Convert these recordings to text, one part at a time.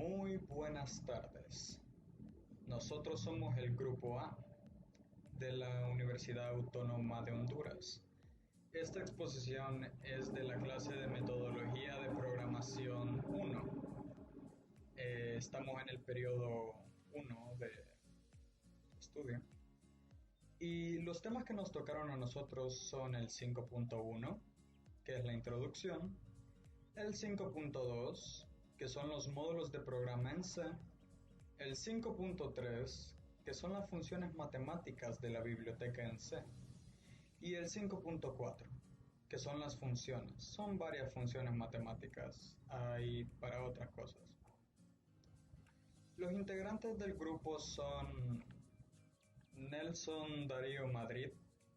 Muy buenas tardes. Nosotros somos el Grupo A de la Universidad Autónoma de Honduras. Esta exposición es de la clase de Metodología de Programación 1. Estamos en el periodo 1 de estudio. Y los temas que nos tocaron a nosotros son el 5.1, que es la introducción, el 5.2, que son los módulos de programa en C, el 5.3, que son las funciones matemáticas de la biblioteca en C, y el 5.4, que son las funciones. Son varias funciones matemáticas, hay para otras cosas. Los integrantes del grupo son Nelson Darío Madrid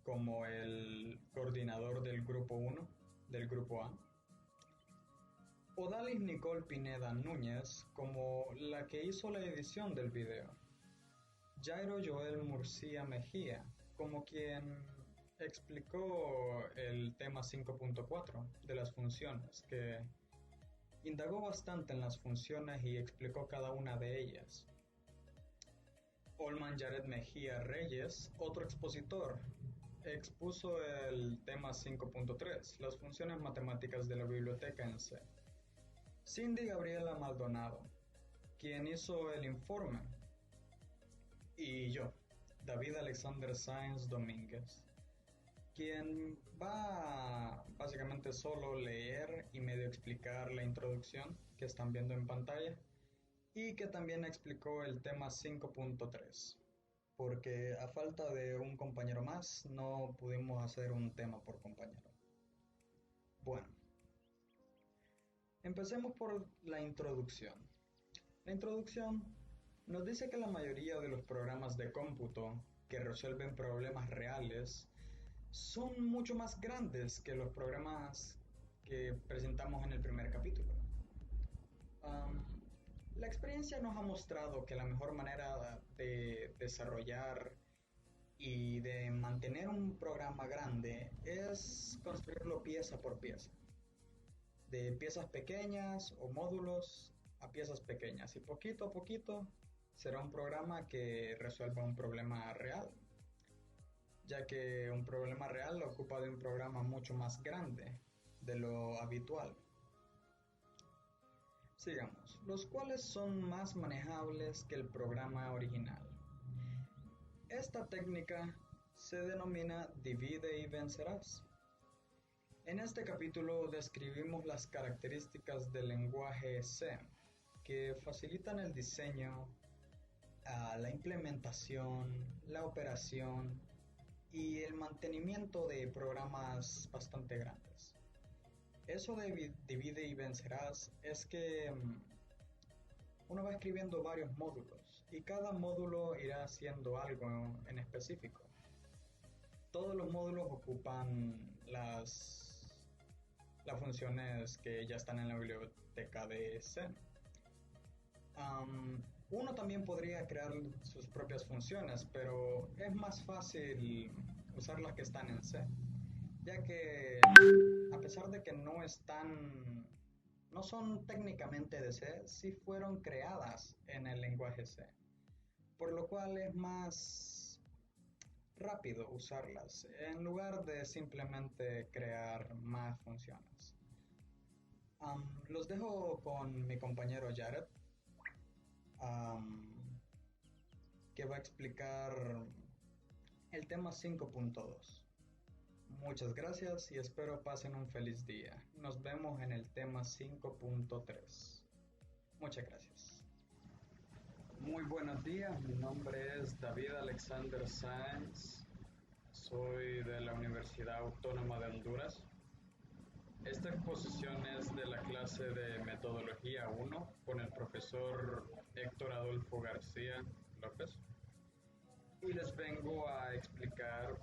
como el coordinador del grupo 1, del grupo A. Odalis Nicole Pineda Núñez como la que hizo la edición del video. Jairo Joel Murcia Mejía como quien explicó el tema 5.4 de las funciones, que indagó bastante en las funciones y explicó cada una de ellas. Olman Jared Mejía Reyes, otro expositor, expuso el tema 5.3, las funciones matemáticas de la biblioteca en C. Cindy Gabriela Maldonado, quien hizo el informe, y yo, David Alexander Sáenz Domínguez, quien va a básicamente solo leer y medio explicar la introducción que están viendo en pantalla, y que también explicó el tema 5.3, porque a falta de un compañero más no pudimos hacer un tema por compañero. Bueno, empecemos por la introducción. La introducción nos dice que la mayoría de los programas de cómputo que resuelven problemas reales son mucho más grandes que los programas que presentamos en el primer capítulo. La experiencia nos ha mostrado que la mejor manera de desarrollar y de mantener un programa grande es construirlo pieza por pieza, de piezas pequeñas o módulos a piezas pequeñas, y poquito a poquito será un programa que resuelva un problema real, ya que un problema real ocupa de un programa mucho más grande de lo habitual. Sigamos, los cuales son más manejables que el programa original. Esta técnica se denomina divide y vencerás. En este capítulo describimos las características del lenguaje C que facilitan el diseño, la implementación, la operación y el mantenimiento de programas bastante grandes. Eso de divide y vencerás es que uno va escribiendo varios módulos y cada módulo irá haciendo algo en específico. Todos los módulos ocupan las funciones que ya están en la biblioteca de C. Uno también podría crear sus propias funciones, pero es más fácil usar las que están en C, ya que a pesar de que no son técnicamente de C, sí fueron creadas en el lenguaje C, por lo cual es más rápido usarlas en lugar de simplemente crear más funciones. Los dejo con mi compañero Jared, que va a explicar el tema 5.2. Muchas gracias y espero pasen un feliz día. Nos vemos en el tema 5.3. Muchas gracias. Muy buenos días, mi nombre es David Alexander Sáenz. Soy de la Universidad Autónoma de Honduras. Esta exposición es de la clase de Metodología 1 con el profesor Héctor Adolfo García López. Y les vengo a explicar,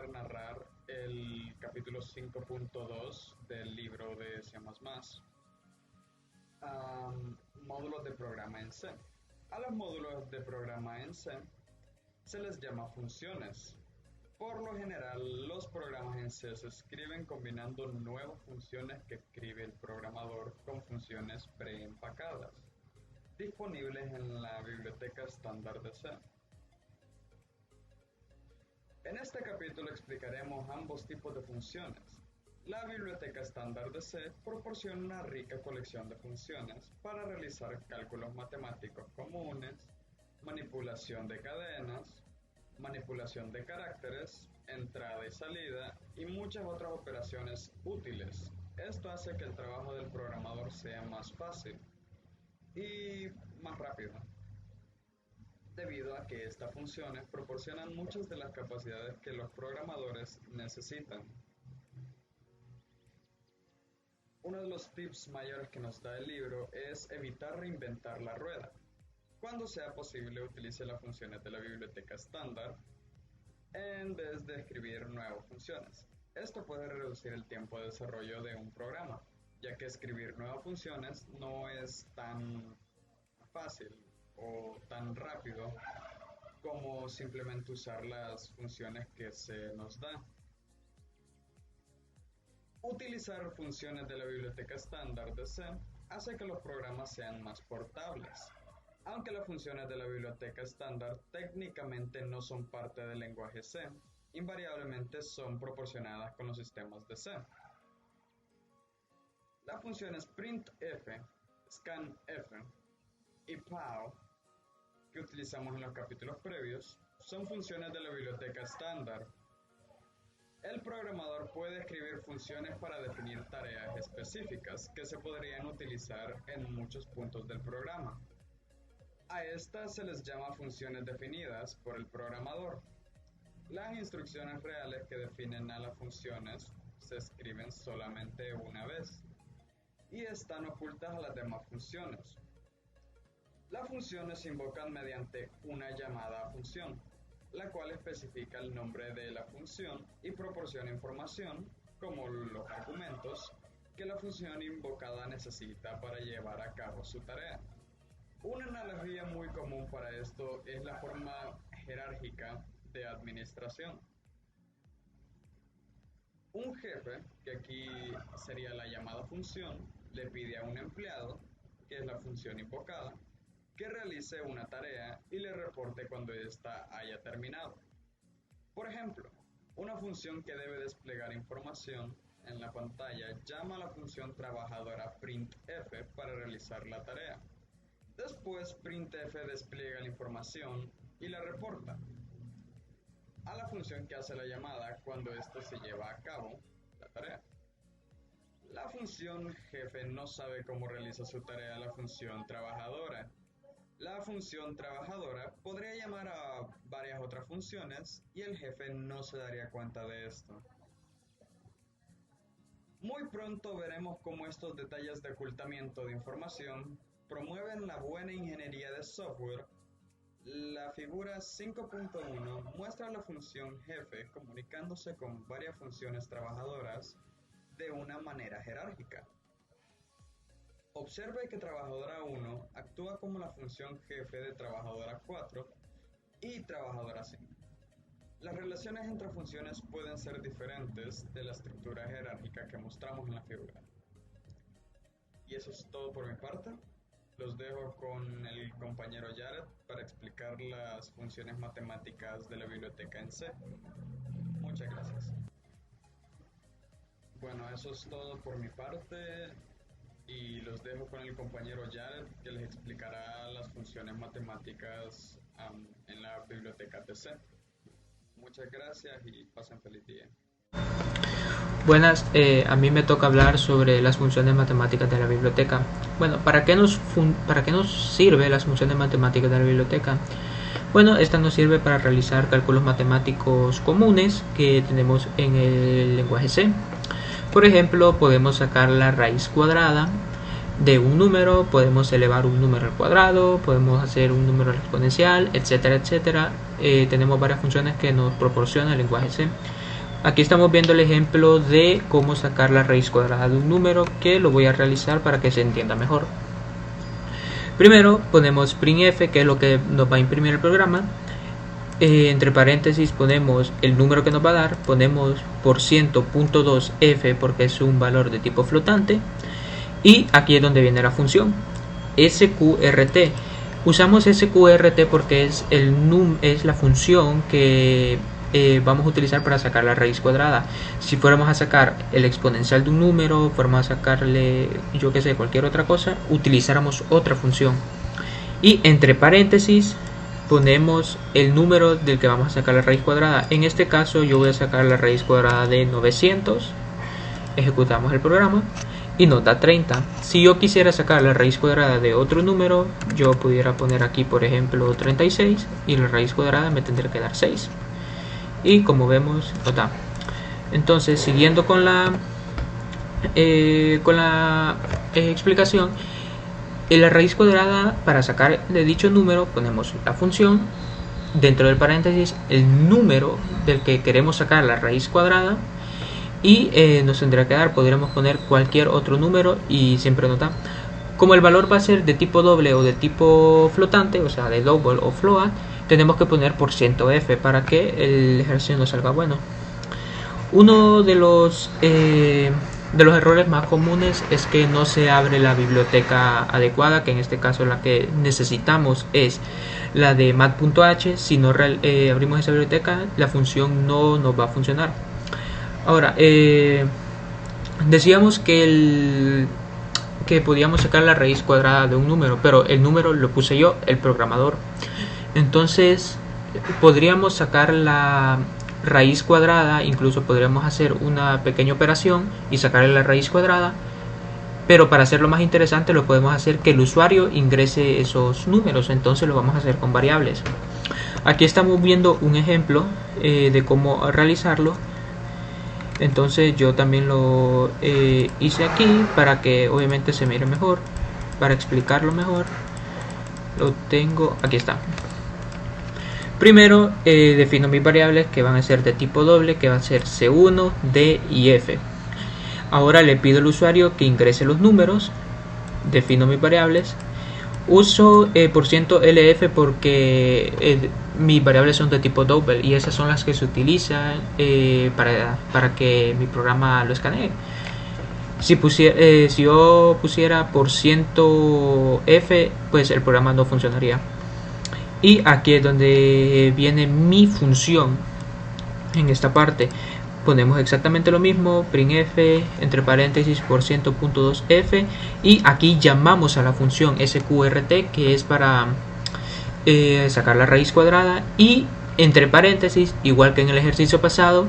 narrar el capítulo 5.2 del libro de C++, módulos de programa en C. A los módulos de programa en C se les llama funciones. Por lo general, los programas en C se escriben combinando nuevas funciones que escribe el programador con funciones preempacadas, disponibles en la biblioteca estándar de C. En este capítulo explicaremos ambos tipos de funciones. La biblioteca estándar de C proporciona una rica colección de funciones para realizar cálculos matemáticos comunes, manipulación de cadenas, manipulación de caracteres, entrada y salida y muchas otras operaciones útiles. Esto hace que el trabajo del programador sea más fácil y más rápido, debido a que estas funciones proporcionan muchas de las capacidades que los programadores necesitan. Uno de los tips mayores que nos da el libro es evitar reinventar la rueda. Cuando sea posible, utilice las funciones de la biblioteca estándar en vez de escribir nuevas funciones. Esto puede reducir el tiempo de desarrollo de un programa, ya que escribir nuevas funciones no es tan fácil o tan rápido como simplemente usar las funciones que se nos da. Utilizar funciones de la biblioteca estándar de C hace que los programas sean más portables. Aunque las funciones de la biblioteca estándar técnicamente no son parte del lenguaje C, invariablemente son proporcionadas con los sistemas de C. Las funciones printf, scanf y pow, que utilizamos en los capítulos previos, son funciones de la biblioteca estándar. El programador puede escribir funciones para definir tareas específicas que se podrían utilizar en muchos puntos del programa. A estas se les llama funciones definidas por el programador. Las instrucciones reales que definen a las funciones se escriben solamente una vez y están ocultas a las demás funciones. Las funciones se invocan mediante una llamada a función, la cual especifica el nombre de la función y proporciona información, como los argumentos, que la función invocada necesita para llevar a cabo su tarea. Una analogía muy común para esto es la forma jerárquica de administración. Un jefe, que aquí sería la llamada función, le pide a un empleado, que es la función invocada, que realice una tarea y le reporte cuando ésta haya terminado. Por ejemplo, una función que debe desplegar información en la pantalla llama a la función trabajadora printf para realizar la tarea. Después printf despliega la información y la reporta a la función que hace la llamada cuando ésta se lleva a cabo la tarea. La función jefe no sabe cómo realiza su tarea la función trabajadora. La función trabajadora podría llamar a varias otras funciones y el jefe no se daría cuenta de esto. Muy pronto veremos cómo estos detalles de ocultamiento de información promueven la buena ingeniería de software. La figura 5.1 muestra la función jefe comunicándose con varias funciones trabajadoras de una manera jerárquica. Observe que trabajadora 1 actúa como la función jefe de trabajadora 4 y trabajadora 5. Las relaciones entre funciones pueden ser diferentes de la estructura jerárquica que mostramos en la figura. Y eso es todo por mi parte. Los dejo con el compañero Jared para explicar las funciones matemáticas de la biblioteca en C. Muchas gracias. Bueno, eso es todo por mi parte. Y los dejo con el compañero Jared, que les explicará las funciones matemáticas en la biblioteca de C. Muchas gracias y pasen feliz día. Buenas, a mí me toca hablar sobre las funciones matemáticas de la biblioteca. Bueno, ¿para qué nos sirve las funciones matemáticas de la biblioteca? Bueno, esta nos sirve para realizar cálculos matemáticos comunes que tenemos en el lenguaje C. Por ejemplo, podemos sacar la raíz cuadrada de un número, podemos elevar un número al cuadrado, podemos hacer un número exponencial, etcétera, etcétera. Tenemos varias funciones que nos proporciona el lenguaje C. Aquí estamos viendo el ejemplo de cómo sacar la raíz cuadrada de un número, que lo voy a realizar para que se entienda mejor. Primero ponemos printf, que es lo que nos va a imprimir el programa. Entre paréntesis ponemos el número que nos va a dar, ponemos por ciento punto 2 f porque es un valor de tipo flotante, y aquí es donde viene la función sqrt. Usamos sqrt porque es la función que vamos a utilizar para sacar la raíz cuadrada. Si fuéramos a sacar el exponencial de un número, fuéramos a sacarle, yo que sé, cualquier otra cosa, utilizáramos otra función. Y entre paréntesis ponemos el número del que vamos a sacar la raíz cuadrada. En este caso yo voy a sacar la raíz cuadrada de 900. Ejecutamos el programa y nos da 30. Si yo quisiera sacar la raíz cuadrada de otro número, yo pudiera poner aquí, por ejemplo, 36, y la raíz cuadrada me tendría que dar 6. Y como vemos, nos da. Entonces, siguiendo con la explicación, en la raíz cuadrada, para sacar de dicho número, ponemos la función, dentro del paréntesis, el número del que queremos sacar la raíz cuadrada, y nos tendrá que dar, podríamos poner cualquier otro número y siempre nos da. Como el valor va a ser de tipo doble o de tipo flotante, o sea de double o float, tenemos que poner %f para que el ejercicio nos salga bueno. Uno de los errores más comunes es que no se abre la biblioteca adecuada, que en este caso la que necesitamos es la de mat.h. Si no abrimos esa biblioteca, la función no nos va a funcionar. Ahora, decíamos que podíamos sacar la raíz cuadrada de un número, pero el número lo puse yo, el programador. Entonces, podríamos sacar la raíz cuadrada, incluso podríamos hacer una pequeña operación y sacarle la raíz cuadrada, pero para hacerlo más interesante lo podemos hacer que el usuario ingrese esos números. Entonces lo vamos a hacer con variables. Aquí estamos viendo un ejemplo de cómo realizarlo. Entonces yo también lo hice aquí para que obviamente se mire mejor, para explicarlo mejor. Lo tengo, aquí está. Primero defino mis variables, que van a ser de tipo doble, que va a ser C1, D y F. Ahora le pido al usuario que ingrese los números, defino mis variables. Uso %lf porque mis variables son de tipo double y esas son las que se utilizan para que mi programa lo escanee. Si yo pusiera %f, pues el programa no funcionaría. Y aquí es donde viene mi función. En esta parte ponemos exactamente lo mismo, printf entre paréntesis %.2f, y aquí llamamos a la función sqrt, que es para sacar la raíz cuadrada, y entre paréntesis, igual que en el ejercicio pasado,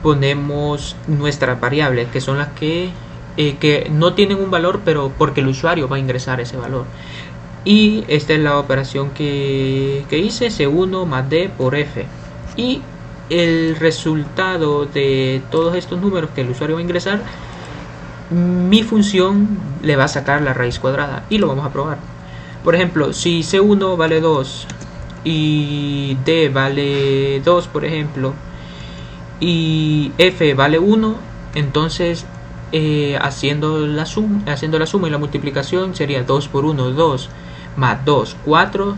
ponemos nuestras variables, que son las que no tienen un valor, pero porque el usuario va a ingresar ese valor. Y esta es la operación que hice, C1 más D por F. Y el resultado de todos estos números que el usuario va a ingresar, mi función le va a sacar la raíz cuadrada y lo vamos a probar. Por ejemplo, si C1 vale 2 y D vale 2, por ejemplo, y F vale 1, entonces haciendo la suma y la multiplicación sería 2 por 1, 2, más 2, 4,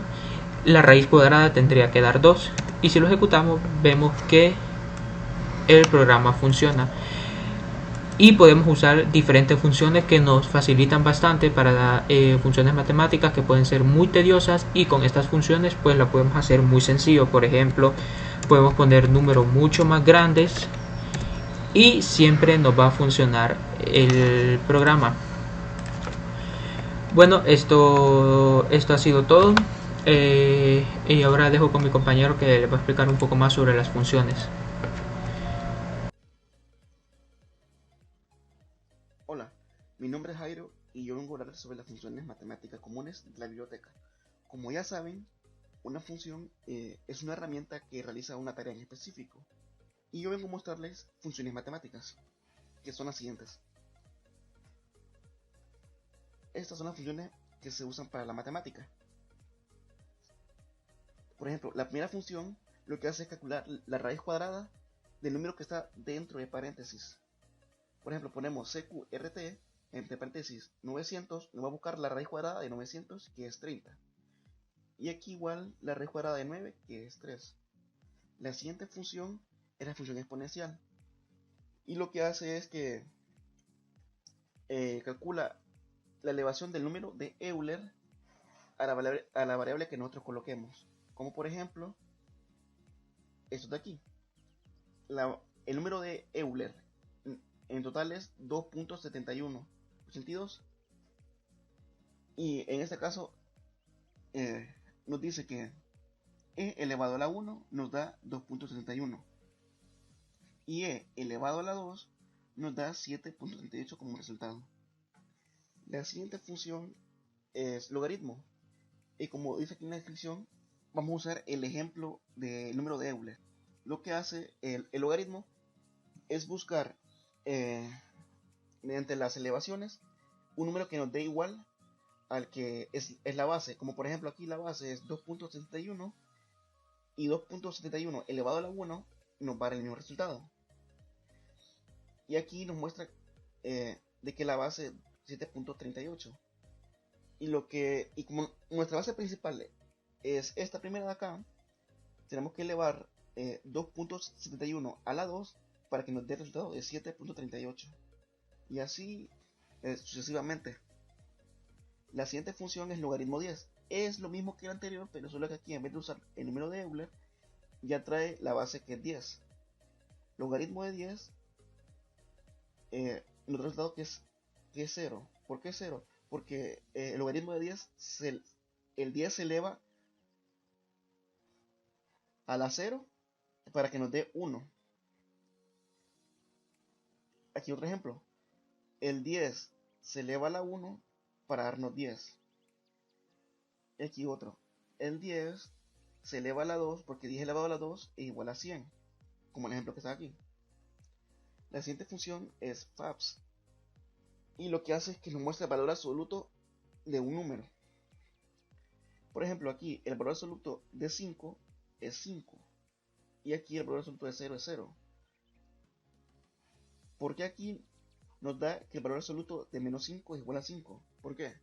la raíz cuadrada tendría que dar 2. Y si lo ejecutamos, vemos que el programa funciona. Y podemos usar diferentes funciones que nos facilitan bastante para funciones matemáticas que pueden ser muy tediosas, y con estas funciones pues la podemos hacer muy sencillo. Por ejemplo, podemos poner números mucho más grandes y siempre nos va a funcionar el programa. Bueno, esto ha sido todo. Y ahora dejo con mi compañero que le va a explicar un poco más sobre las funciones. Hola, mi nombre es Jairo y yo vengo a hablar sobre las funciones matemáticas comunes de la biblioteca. Como ya saben, una función es una herramienta que realiza una tarea en específico. Y yo vengo a mostrarles funciones matemáticas, que son las siguientes. Estas son las funciones que se usan para la matemática. Por ejemplo, la primera función lo que hace es calcular la raíz cuadrada del número que está dentro de paréntesis. Por ejemplo, ponemos CQRT entre paréntesis 900, nos va a buscar la raíz cuadrada de 900, que es 30. Y aquí igual la raíz cuadrada de 9, que es 3. La siguiente función es la función exponencial. Y lo que hace es que calcula la elevación del número de Euler a la variable que nosotros coloquemos. Como por ejemplo, esto de aquí. El número de Euler en total es 2.7182. Y en este caso nos dice que e elevado a la 1 nos da 2.71 y e elevado a la 2 nos da 7.38 como resultado. La siguiente función es logaritmo, y como dice aquí en la descripción, vamos a usar el ejemplo del número de Euler. Lo que hace el logaritmo es buscar mediante las elevaciones un número que nos dé igual al que es la base. Como por ejemplo aquí la base es 2.71 y 2.71 elevado a la 1 nos va a dar el mismo resultado. Y aquí nos muestra de que la base es 7.38. Y como nuestra base principal es esta primera de acá, tenemos que elevar 2.71 a la 2 para que nos dé el resultado de 7.38. Y así sucesivamente. La siguiente función es logaritmo 10. Es lo mismo que la anterior, pero solo que aquí en vez de usar el número de Euler, ya trae la base que es 10. Logaritmo de 10 nos da el resultado que es 0. ¿Por qué 0? Porque el logaritmo de 10, el 10 se eleva a la 0 para que nos dé 1. Aquí otro ejemplo. El 10 se eleva a la 1 para darnos 10. Aquí otro. El 10 se eleva a la 2 porque 10 elevado a la 2 es igual a 100. Como el ejemplo que está aquí. La siguiente función es fabs. Y lo que hace es que nos muestra el valor absoluto de un número. Por ejemplo, aquí el valor absoluto de 5 es 5. Y aquí el valor absoluto de 0 es 0. Porque aquí nos da que el valor absoluto de menos 5 es igual a 5. ¿Por qué?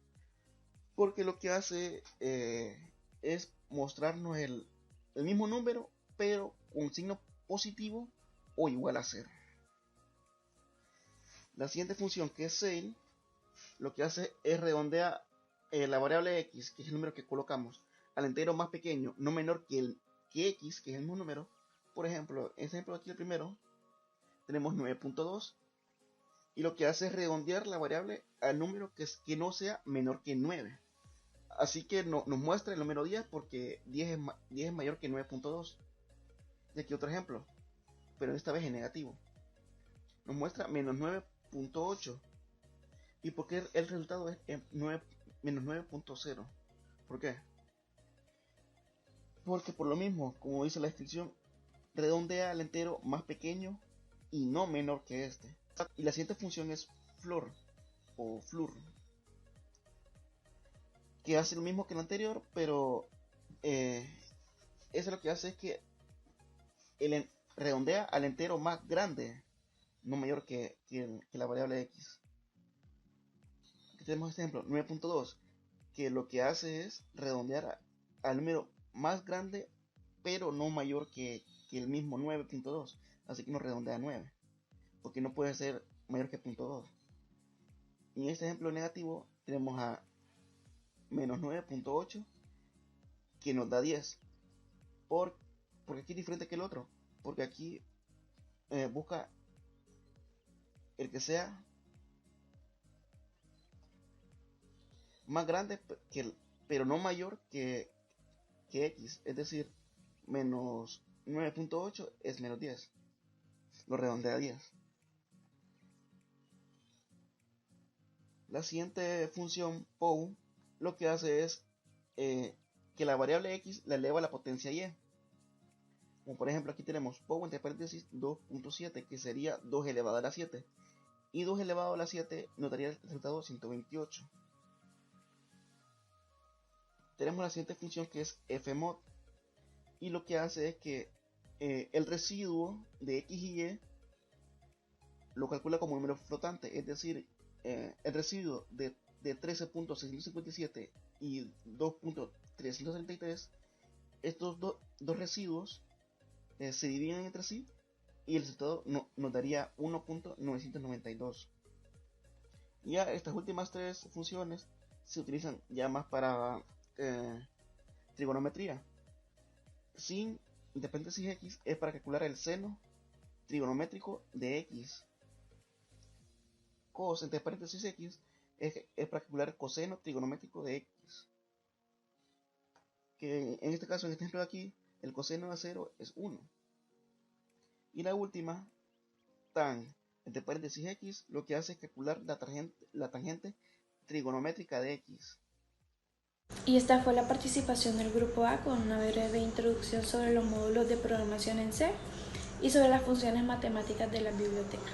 Porque lo que hace es mostrarnos el mismo número, pero con signo positivo o igual a 0. La siguiente función, que es sale, lo que hace es redondear la variable x, que es el número que colocamos, al entero más pequeño, no menor que x, que es el mismo número. Por ejemplo, en este ejemplo aquí el primero, tenemos 9.2. Y lo que hace es redondear la variable al número que no sea menor que 9. Así que nos muestra el número 10 porque 10 es mayor que 9.2. Y aquí otro ejemplo, pero esta vez en negativo. Nos muestra menos 9.8. ¿Y por qué el resultado es menos 9.0? ¿Por qué? Porque por lo mismo, como dice la descripción, redondea al entero más pequeño y no menor que este. Y la siguiente función es floor o flur, que hace lo mismo que la anterior, pero eso lo que hace es que redondea al entero más grande, no mayor que la variable x. Aquí tenemos este ejemplo, 9.2, que lo que hace es redondear al número más grande, pero no mayor que el mismo 9.2, así que nos redondea a 9, porque no puede ser mayor que 0.2. Y en este ejemplo negativo tenemos a menos 9.8, que nos da 10. Porque aquí es diferente que el otro, porque aquí busca el que sea más grande pero no mayor que x, es decir, menos 9.8 es menos 10, lo redondea a 10. La siguiente función POW lo que hace es que la variable x la eleva a la potencia y. Como por ejemplo aquí tenemos POW entre paréntesis 2.7, que sería 2 elevado a la 7. Y 2 elevado a la 7 nos daría el resultado 128. Tenemos la siguiente función que es fmod. Y lo que hace es que el residuo de x y y lo calcula como un número flotante. Es decir, el residuo de 13.657 y 2.333, estos dos residuos se dividen entre sí y el resultado nos daría 1.992. Ya estas últimas tres funciones se utilizan ya más para trigonometría. Sin entre paréntesis x es para calcular el seno trigonométrico de x. Cos entre paréntesis x es para calcular el coseno trigonométrico de x. Que en este caso, en este ejemplo de aquí, el coseno de 0 es 1. Y la última, tan entre paréntesis x, lo que hace es calcular la tangente trigonométrica de x. Y esta fue la participación del grupo A con una breve introducción sobre los módulos de programación en C y sobre las funciones matemáticas de la biblioteca.